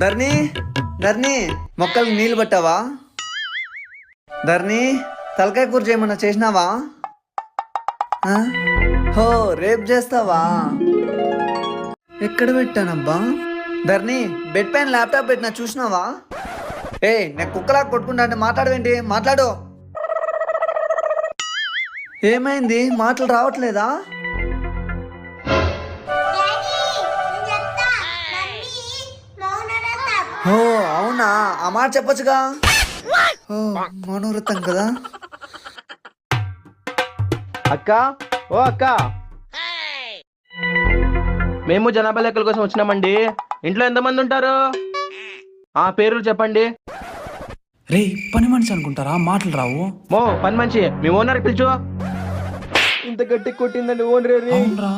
ధర్ని ధర్ని మొక్కలకు నీళ్ళు పట్టావా? ధర్ని తలకాయ కూర చేయమన్నా చేసినావా? ఆ? హో రేపు చేస్తావా? ఎక్కడ పెట్టానబ్బా? ధర్ని బెడ్ పైన ల్యాప్టాప్ పెట్టినా చూసినావా? నేను కుక్కలా కొట్టుకుంటా అంటే మాట్లాడవేంటి? మాట్లాడు. ఏమైంది? మాటలు రావట్లేదా? ఓ అవునా, ఆ మాట చెప్పొచ్చుగా. ఓ మౌనవ్రతం కదా. అక్క, ఓ అక్క, మేము జనాభా లెక్కల కోసం వచ్చినామండి. ఇంట్లో ఎంతమంది ఉంటారు? ఆ పేర్లు చెప్పండి. రే పని మనిషి అనుకుంటారా, మాటలు రావు. పని మనిషి మీ ఓనర్ పిలుచు. ఇంత గట్టి కొట్టిందండి ఓనర్. అవునరా